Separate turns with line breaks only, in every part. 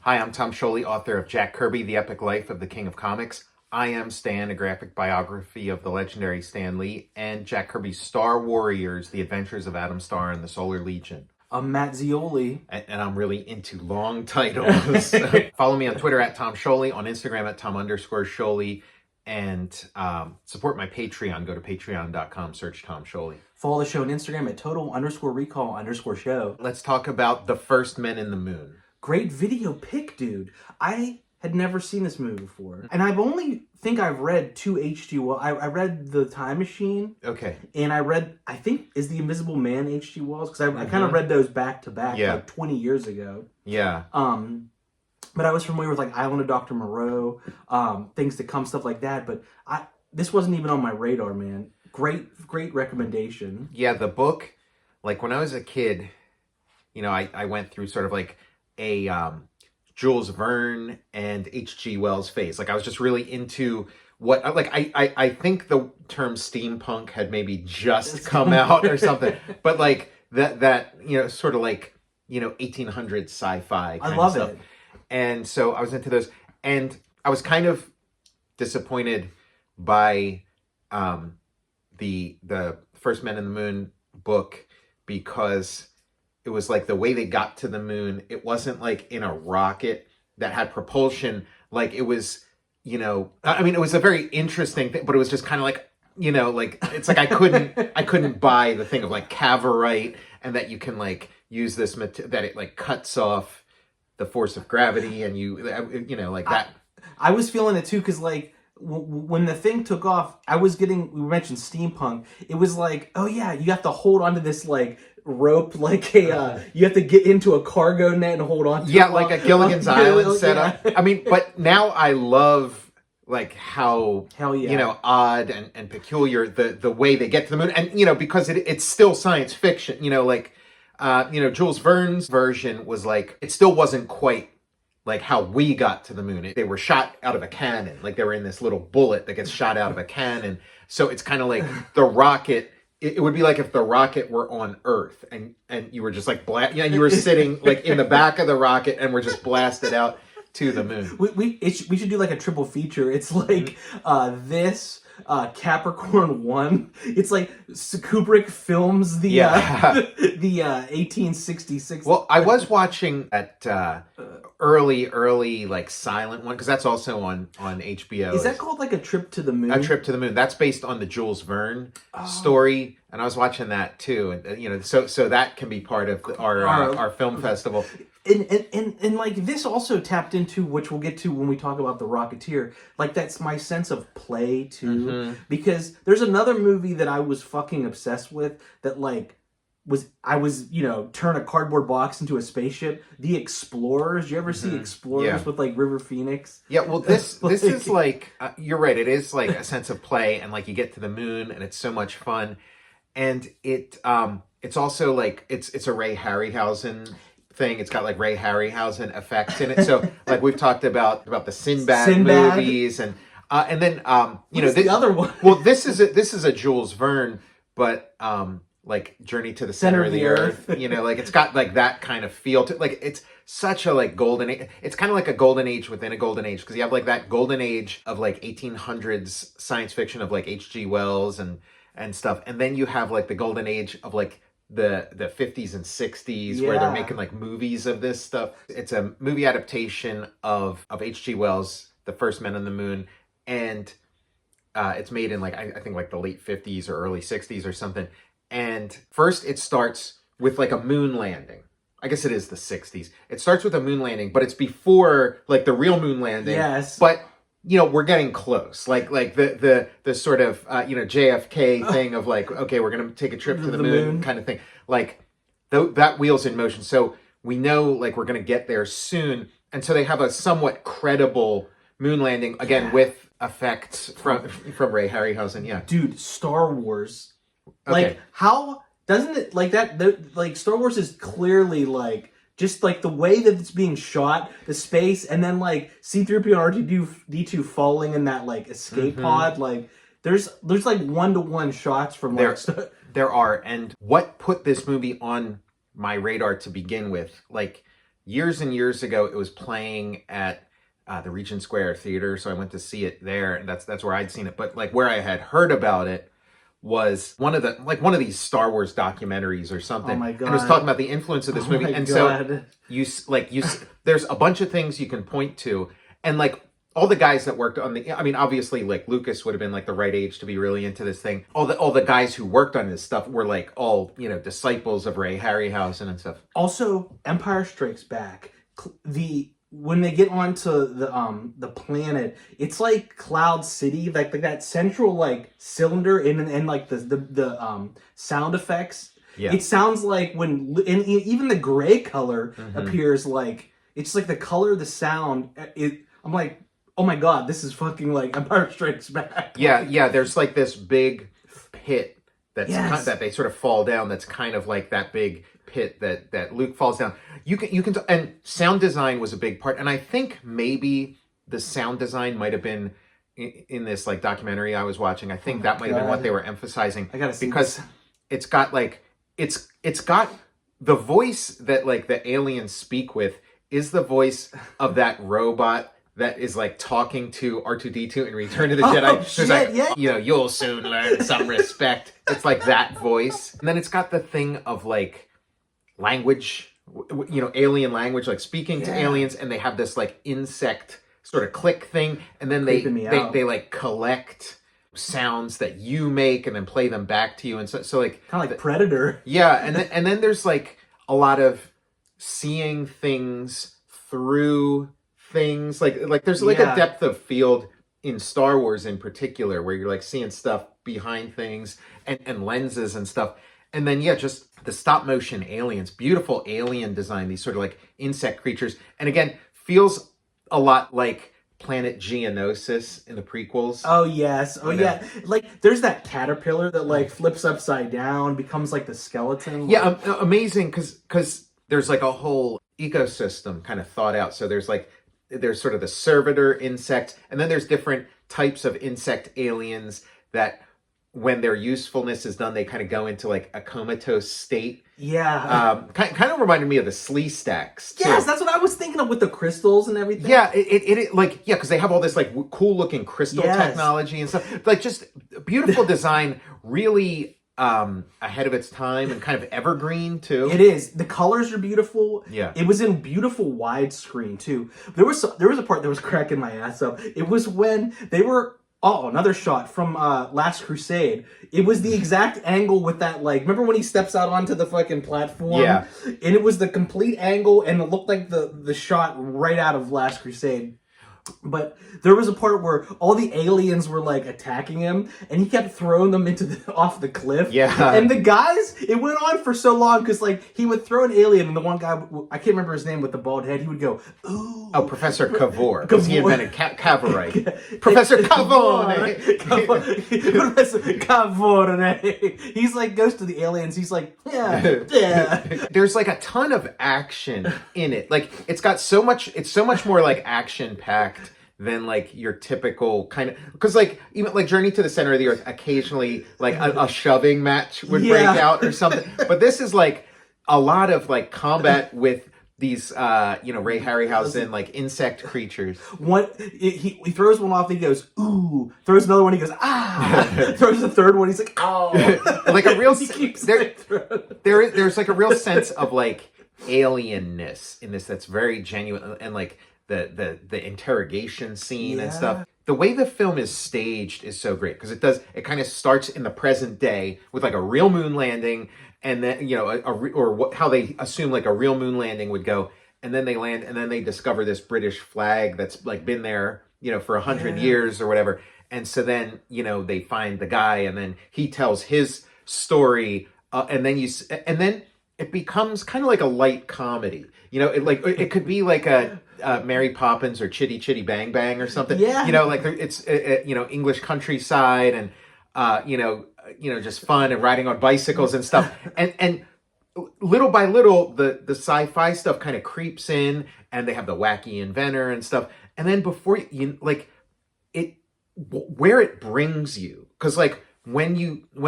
Hi, I'm Tom Scioli, author of Jack Kirby, The Epic Life of the King of Comics. I Am Stan, a graphic biography of the legendary Stan Lee, and Jack Kirby's Star Warriors, The Adventures of Adam Starr and the Solar Legion.
I'm Matt Zeoli.
And I'm really into long titles. Follow me on Twitter at Tom Scioli, on Instagram at Tom_Scioli, and support my Patreon. Go to patreon.com, search Tom Scioli.
Follow the show on Instagram at total_recall_show.
Let's talk about The First Men in the Moon.
Great video pick, dude. I had never seen this movie before. And I've read two H.G. Wells. I read The Time Machine.
Okay.
And I think, is The Invisible Man H.G. Wells? Because I kind of read those back to back like 20 years ago.
Yeah.
But I was familiar with like Island of Dr. Moreau, Things to Come, stuff like that. But this wasn't even on my radar, man. Great recommendation.
Yeah, the book, like when I was a kid, you know, I went through sort of like a Jules Verne and H.G. Wells phase. Like I was just really into what, like I think the term steampunk had maybe just come out or something. But like that you know, sort of like, you know, 1800s sci-fi kind of stuff.
It.
And so I was into those. And I was kind of disappointed by the First Men in the Moon book, because it was like the way they got to the moon, it wasn't like in a rocket that had propulsion. Like it was, you know, I mean, it was a very interesting thing, but it was just kind of like, you know, like, it's like I couldn't buy the thing of like cavorite and that you can like use this, that it like cuts off the force of gravity and you know, like that.
I was feeling it too, because like, when the thing took off, we mentioned steampunk. It was like, oh yeah, you have to hold onto this like rope, like you have to get into a cargo net and hold on to it.
Like a Gilligan's Island setup. I mean, but now I love like how, you know, odd and peculiar the way they get to the moon. And, you know, because it's still science fiction, you know, like, you know, Jules Verne's version was like, it still wasn't quite like how we got to the moon. They were shot out of a cannon. Like they were in this little bullet that gets shot out of a cannon. So it's kind of like the rocket. It would be like if the rocket were on Earth and you were just like, you were sitting like in the back of the rocket and were just blasted out to the moon.
We should do like a triple feature. It's like this, Capricorn 1. It's like Kubrick films the 1866.
Well, I was watching that early like silent one, because that's also on HBO.
Is that called like A Trip to the Moon?
A Trip to the Moon. That's based on the Jules Verne story, and I was watching that too. And you know, so that can be part of our film festival.
And like this also tapped into, which we'll get to when we talk about The Rocketeer, like that's my sense of play too, because there's another movie that I was fucking obsessed with that like you know, turn a cardboard box into a spaceship. The Explorers. You ever see Explorers with like River Phoenix?
Yeah, well this is like you're right, it is like a sense of play, and like you get to the moon and it's so much fun. And it's also like it's a Ray Harryhausen thing. It's got like Ray Harryhausen effects in it. So like we've talked about the Sinbad movies, and then you know,
the other one.
Well, this is a Jules Verne, but like Journey to the Center of the Earth. You know, like it's got like that kind of feel to, like it's such a like golden age. It's kind of like a golden age within a golden age, because you have like that golden age of like 1800s science fiction of like H.G. Wells and stuff, and then you have like the golden age of like the 50s and 60s where they're making like movies of this stuff. It's a movie adaptation of H.G. Wells' The First Men on the Moon, and it's made in like I think like the late 50s or early 60s or something. And first it starts with like a moon landing. I guess it is the 60s. It starts with a moon landing, but it's before like the real moon landing.
Yes.
But you know, we're getting close. Like the sort of you know, JFK thing of like, okay, we're gonna take a trip to the moon kind of thing. Like that wheel's in motion. So we know like we're gonna get there soon. And so they have a somewhat credible moon landing again with effects from Ray Harryhausen. Yeah,
dude, Star Wars.
Okay.
Like, how doesn't it like that? Like Star Wars is clearly like just like the way that it's being shot, the space, and then like C-3PO and R2-D2 falling in that like escape pod. Like there's like 1-to-1 shots from like
there are. And what put this movie on my radar to begin with, like years and years ago, it was playing at the Regent Square Theater, so I went to see it there, and that's where I'd seen it. But like where I had heard about it was one of these Star Wars documentaries or something.
Oh my God.
And it was talking about the influence of this movie. And so there's a bunch of things you can point to, and like all the guys that worked on I mean, obviously like Lucas would have been like the right age to be really into this thing. All the guys who worked on this stuff were like all, disciples of Ray Harryhausen and stuff.
Also, Empire Strikes Back, when they get onto the planet, it's like Cloud City, like that central like cylinder and like the sound effects.
Yeah.
It sounds like and even the gray color appears like it's like the color of the sound. I'm like, oh my God, this is fucking like Empire Strikes Back.
Yeah. There's like this big pit that's
Yes.
that they sort of fall down. That's kind of like that big pit that Luke falls down. You can and sound design was a big part, and I think maybe the sound design might have been in this like documentary I was watching. I think that might have been what they were emphasizing.
I gotta see
because
this.
it's got like it's got the voice that like the aliens speak with is the voice of that robot that is like talking to R2-D2 in Return to the Jedi.
Shit,
like,
yeah.
You'll soon learn some respect. It's like that voice. And then it's got the thing of like language, alien language, like speaking to aliens, and they have this like insect sort of click thing, and then they like collect sounds that you make and then play them back to you, and so like
kind of like Predator.
Yeah, and then there's like a lot of seeing things through things, like there's like a depth of field in Star Wars in particular where you're like seeing stuff behind things and lenses and stuff. And then just the stop motion aliens, beautiful alien design, these sort of like insect creatures, and again feels a lot like Planet Geonosis in the prequels.
Oh yes, yeah. Like there's that caterpillar that like flips upside down, becomes like the skeleton.
Yeah, amazing because there's like a whole ecosystem kind of thought out. So there's sort of the servitor insect, and then there's different types of insect aliens that when their usefulness is done, they kind of go into like a comatose state.
Yeah.
Kind of reminded me of the Slee Stacks too.
Yes, that's what I was thinking of with the crystals and everything.
Yeah, because they have all this like cool looking crystal technology and stuff. Like just beautiful design, really ahead of its time and kind of evergreen too.
It is. The colors are beautiful.
Yeah.
It was in beautiful widescreen too. There was a part that was cracking my ass up. It was when they were another shot from Last Crusade. It was the exact angle with that, like, remember when he steps out onto the fucking platform?
Yeah.
And it was the complete angle, and it looked like the shot right out of Last Crusade. But there was a part where all the aliens were like attacking him, and he kept throwing them off the cliff.
Yeah.
And the guys, it went on for so long because like he would throw an alien, and the one guy, I can't remember his name with the bald head, he would go, ooh.
Oh, Professor Cavor, because he invented Cavorite. Professor Cavorne.
Professor Cavorne. He's like goes to the aliens. He's like, yeah.
There's like a ton of action in it. Like it's so much more like action packed than like your typical kind of, because like even like Journey to the Center of the Earth, occasionally like a shoving match would break out or something. But this is like a lot of like combat with these Ray Harryhausen like insect creatures.
He throws one off, he goes ooh, throws another one, he goes ah, throws the third one, he's like oh.
Like a real
there's
like a real sense of like alienness in this that's very genuine, and like the interrogation scene and stuff. The way the film is staged is so great because it kind of starts in the present day with like a real moon landing, and then how they assume like a real moon landing would go, and then they land, and then they discover this British flag that's like been there for 100 years or whatever, and so then they find the guy, and then he tells his story, and then it becomes kind of like a light comedy. It could be like a Mary Poppins or Chitty Chitty Bang Bang or something.
Yeah.
Like it's English countryside, and just fun and riding on bicycles and stuff. And little by little, the sci-fi stuff kind of creeps in, and they have the wacky inventor and stuff. And then before where it brings you, because like when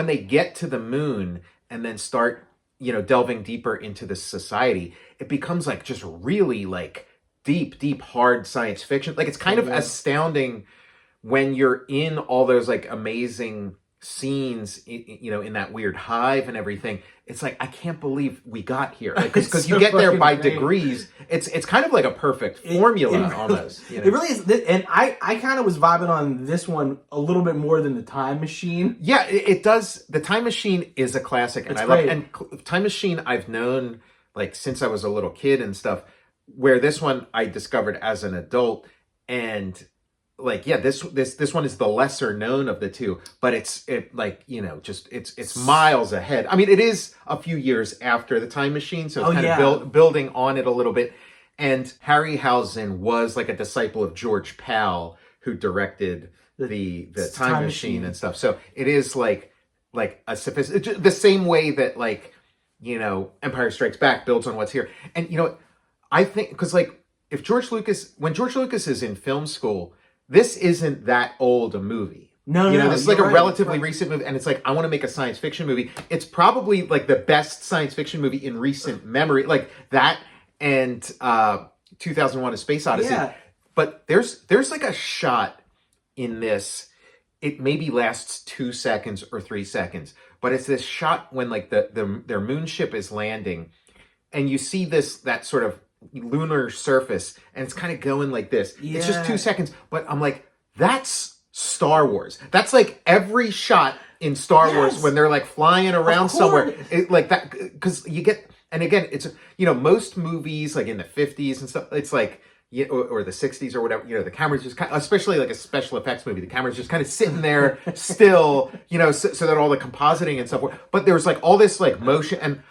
they get to the moon and then start delving deeper into this society, it becomes like just really like deep, hard science fiction. Like it's kind of astounding when you're in all those like amazing scenes, in that weird hive and everything. It's like, I can't believe we got here. Because you get there by degrees. It's kind of like a perfect formula almost.
It really is. And I kind of was vibing on this one a little bit more than The Time Machine.
Yeah, it does. The Time Machine is a classic. And Time Machine I've known like since I was a little kid and stuff, where this one I discovered as an adult. And like, yeah, this one is the lesser known of the two, but it's miles ahead. I mean, it is a few years after The Time Machine, so it's kind of building on it a little bit. And Harryhausen was like a disciple of George Pal, who directed the Time Machine and stuff. So it is like a the same way that like, Empire Strikes Back builds on what's here. And I think because like when George Lucas is in film school, this isn't that old a movie.
No,
this is like a relatively recent movie, and it's like, I want to make a science fiction movie. It's probably like the best science fiction movie in recent memory, like that and 2001: A Space Odyssey. Yeah. But there's like a shot in this. It maybe lasts 2 seconds or 3 seconds, but it's this shot when like their moon ship is landing, and you see that sort of lunar surface, and it's kind of going like this. It's just 2 seconds, but I'm like, that's Star Wars. That's like every shot in Star Wars when they're like flying around somewhere. Like that, because you get, and again, it's, most movies like in the 50s and stuff, it's like, or the 60s or whatever, the camera's just kind of, especially like a special effects movie, the camera's just kind of sitting there still, so that all the compositing and stuff, but there's like all this like motion, and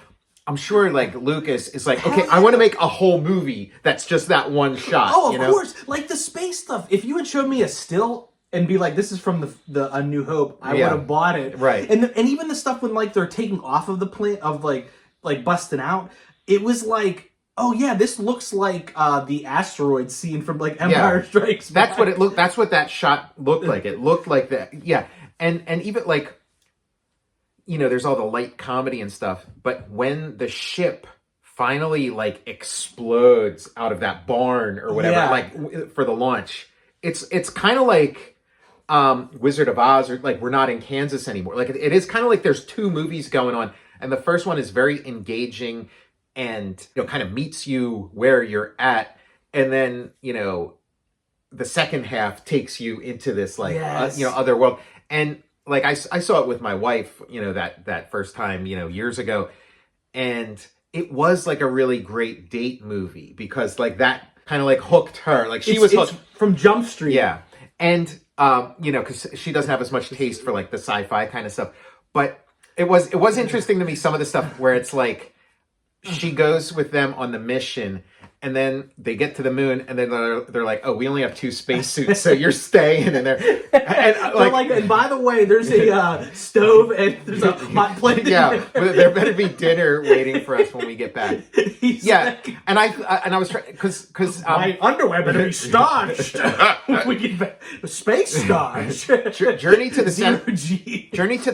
I'm sure like Lucas is like, okay, I want to make a whole movie that's just that one shot.
Oh, of course. Like the space stuff. If you had showed me a still and be like, this is from the A New Hope, I would have bought it.
Right.
And even the stuff when like they're taking off of the plane, of like busting out, it was like, oh yeah, this looks like the asteroid scene from like Empire Strikes Back.
That's what it looked. That's what that shot looked like. It looked like that. Yeah. And even like, there's all the light comedy and stuff, but when the ship finally like explodes out of that barn or whatever, like for the launch, it's kind of like Wizard of Oz, or like we're not in Kansas anymore. Like it is kind of like there's two movies going on, and the first one is very engaging and kind of meets you where you're at, and then the second half takes you into this like other world. And like I saw it with my wife, that first time, years ago, and it was like a really great date movie because like that kind of like hooked her. Like she was hooked
from Jump Street.
Yeah. And because she doesn't have as much taste for like the sci-fi kind of stuff, but it was interesting to me, some of the stuff where it's like she goes with them on the mission, and then they get to the moon, and then they're like, "Oh, we only have 2 spacesuits, so you're staying in there."
And by the way, there's a stove and there's a hot plate.
Yeah, there better be dinner waiting for us when we get back. And I was trying because
my underwear better be starched. We get back. Space starch.
Journey to the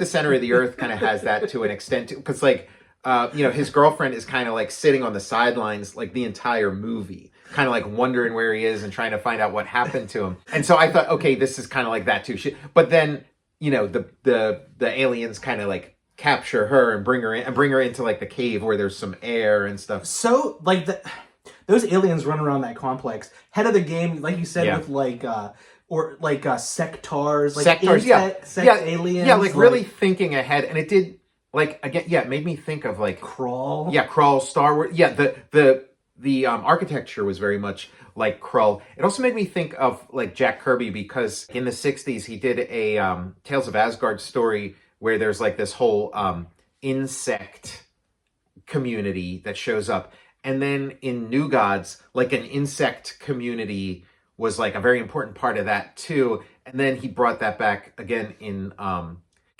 center of the Earth kind of has that to an extent too, because like. His girlfriend is kind of like sitting on the sidelines like the entire movie, kind of like wondering where he is and trying to find out what happened to him. And so I thought, okay, this is kind of like that too. But then, the aliens kind of like capture her and bring her into like the cave where there's some air and stuff.
So like those aliens run around that complex. Head of the game, like you said, with like sectars, like aliens.
Yeah, like really thinking ahead, and it did. Like, again, it made me think of, like...
Krull?
Yeah, Krull, Star Wars. Yeah, the architecture was very much like Krull. It also made me think of, like, Jack Kirby, because in the 60s, he did a Tales of Asgard story where there's, like, this whole insect community that shows up. And then in New Gods, like, an insect community was, like, a very important part of that, too. And then he brought that back again in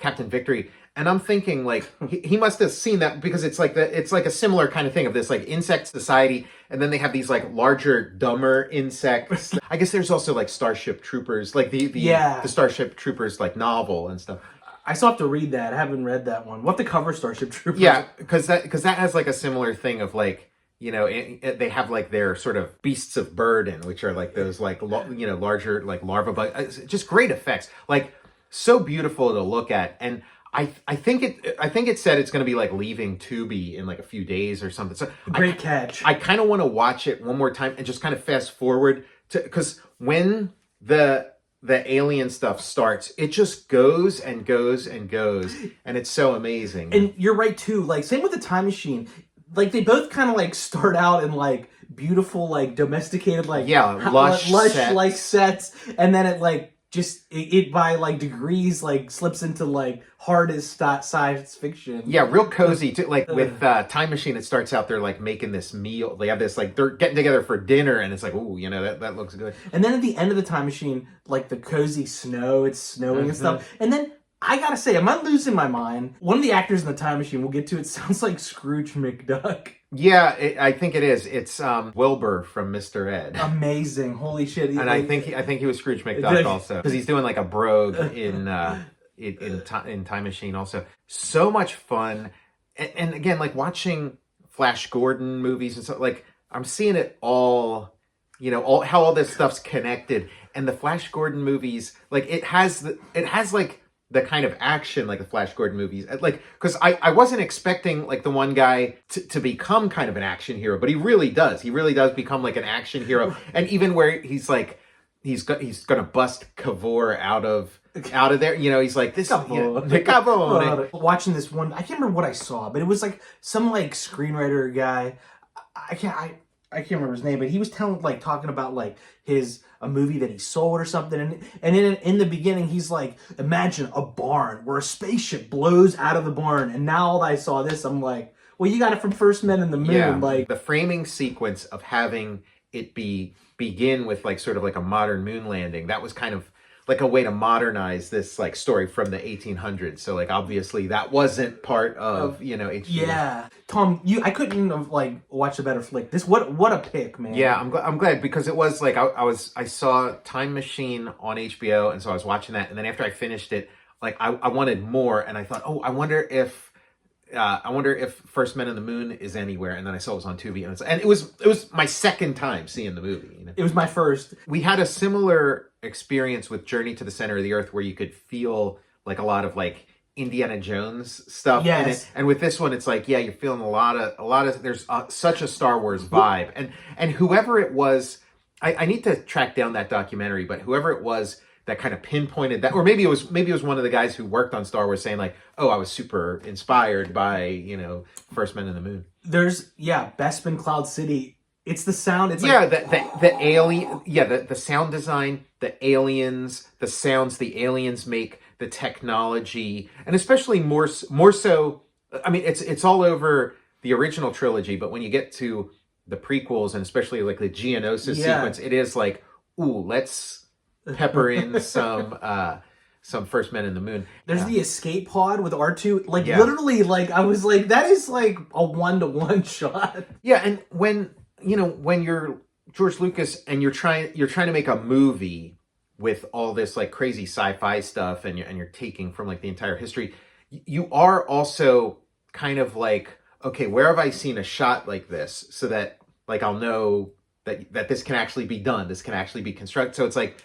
Captain Victory. And I'm thinking, like, he must have seen that, because it's like a similar kind of thing of this, like, insect society, and then they have these, like, larger, dumber insects. I guess there's also, like, Starship Troopers, like the Starship Troopers, like, novel and stuff.
I still have to read that. I haven't read that one. What the cover Starship Troopers?
Yeah, because that has like a similar thing of like, you know, they have like their sort of beasts of burden, which are like those like you know, larger like larva bugs. Just great effects, like so beautiful to look at. And I think it said it's going to be like leaving Tubi in like a few days or something. So
great catch.
I kind of want to watch it one more time and just kind of fast forward to, because when the alien stuff starts, it just goes and goes and goes, and it's so amazing.
And you're right too. Like same with the Time Machine. Like they both kind of like start out in like beautiful, like domesticated, like
lush sets.
like sets, and then it like just it by like degrees like slips into like hardest science fiction.
Yeah, real cozy too. Like with Time Machine, it starts out they're like making this meal. They have this like they're getting together for dinner, and it's like, ooh, you know, that looks good.
And then at the end of the Time Machine, like the cozy snow, it's snowing and stuff. And then I gotta say, am I losing my mind? One of the actors in the Time Machine, we'll get to it, sounds like Scrooge McDuck.
Yeah, I think it is. It's Wilbur from Mr. Ed.
Amazing, holy shit!
And I think he was Scrooge McDuck also, because he's doing like a brogue in Time Machine also. So much fun, and again, like watching Flash Gordon movies and stuff. Like I'm seeing it all, you know, how all this stuff's connected. And the Flash Gordon movies, like it has like the kind of action like the Flash Gordon movies, like, because I wasn't expecting like the one guy to become kind of an action hero, but he really does become like an action hero. And even where he's like he's gonna bust Cavor out of there, you know, he's like this Cavor.
Watching this one, I can't remember what I saw, but it was like some like screenwriter guy. I can't remember his name, but he was talking about like a movie that he sold or something, and in the beginning he's like, imagine a barn where a spaceship blows out of the barn, and now that I saw this, I'm like, well, you got it from First Men in the Moon.
Yeah,
like
the framing sequence of having it begin with like sort of like a modern moon landing, that was kind of like a way to modernize this like story from the 1800s. So like obviously that wasn't part of, you know, HBO.
Yeah, Tom, I couldn't have like watched a better flick. This what a pick, man.
Yeah, I'm glad because it was like I saw Time Machine on HBO, and so I was watching that, and then after I finished it, like I wanted more, and I thought, oh, I wonder if First Men in the Moon is anywhere, and then I saw it was on Tubi, and it was my second time seeing the movie. You know?
It was my first.
We had a similar experience with Journey to the Center of the Earth, where you could feel like a lot of like Indiana Jones stuff.
Yes.
And with this one, it's like, yeah, you're feeling a lot of there's such a Star Wars vibe, and whoever it was, I need to track down that documentary, but whoever it was that kind of pinpointed that, or maybe it was one of the guys who worked on Star Wars saying like, oh, I was super inspired by, you know, First Men in the Moon.
There's Bespin Cloud City. It's the sound. It's
like, the alien. Yeah, the sound design, the aliens, the sounds the aliens make, the technology, and especially more so. I mean, it's all over the original trilogy, but when you get to the prequels and especially like the Geonosis sequence, it is like, ooh, let's pepper in some First Men in the Moon.
There's the escape pod with R2. Like literally, like I was like, that is like a 1-to-1 shot.
Yeah, and when you're George Lucas and you're trying to make a movie with all this like crazy sci-fi stuff, and you're taking from like the entire history, you are also kind of like, okay, where have I seen a shot like this, so that like I'll know that this can actually be done, this can actually be constructed. So it's like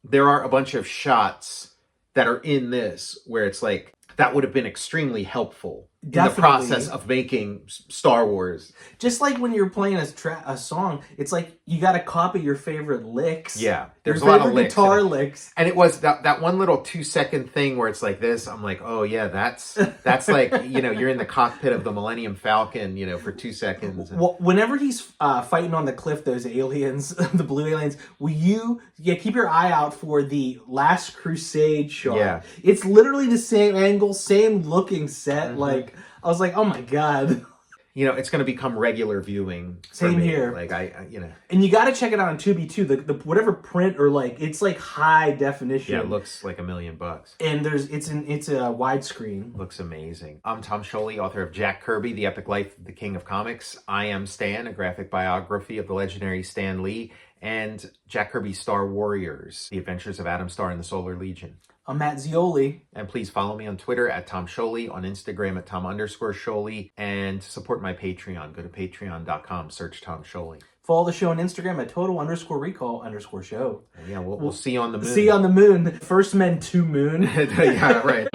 there are a bunch of shots that are in this where it's like that would have been extremely helpful in the process of making Star Wars.
Just like when you're playing a song, it's like you got to copy your favorite licks.
Yeah, there's a lot of licks,
guitar licks.
And it was that one little 2-second thing where it's like this. I'm like, oh yeah, that's like, you know, you're in the cockpit of the Millennium Falcon, you know, for 2 seconds.
Well, whenever he's fighting on the cliff, those aliens, the blue aliens, keep your eye out for the Last Crusade shot. Yeah, it's literally the same angle, same looking set. Mm-hmm. Like I was like, oh my god.
You know, it's going to become regular viewing.
Same here.
Like you know,
and you got to check it out on Tubi too. The whatever print or like it's like high definition.
Yeah, it looks like $1 million.
And it's a widescreen.
Looks amazing. I'm Tom Scioli, author of Jack Kirby: The Epic Life of the King of Comics. I Am Stan, a graphic biography of the legendary Stan Lee, and Jack Kirby's Star Warriors: The Adventures of Adam Star and the Solar Legion.
I'm Matt Zeoli.
And please follow me on Twitter at Tom Scioli, on Instagram at Tom_Scioli, and support my Patreon. Go to patreon.com, search Tom Scioli.
Follow the show on Instagram at total_recall_show.
Yeah, we'll see you on the moon.
See you on the moon. First men to moon.
Yeah, right.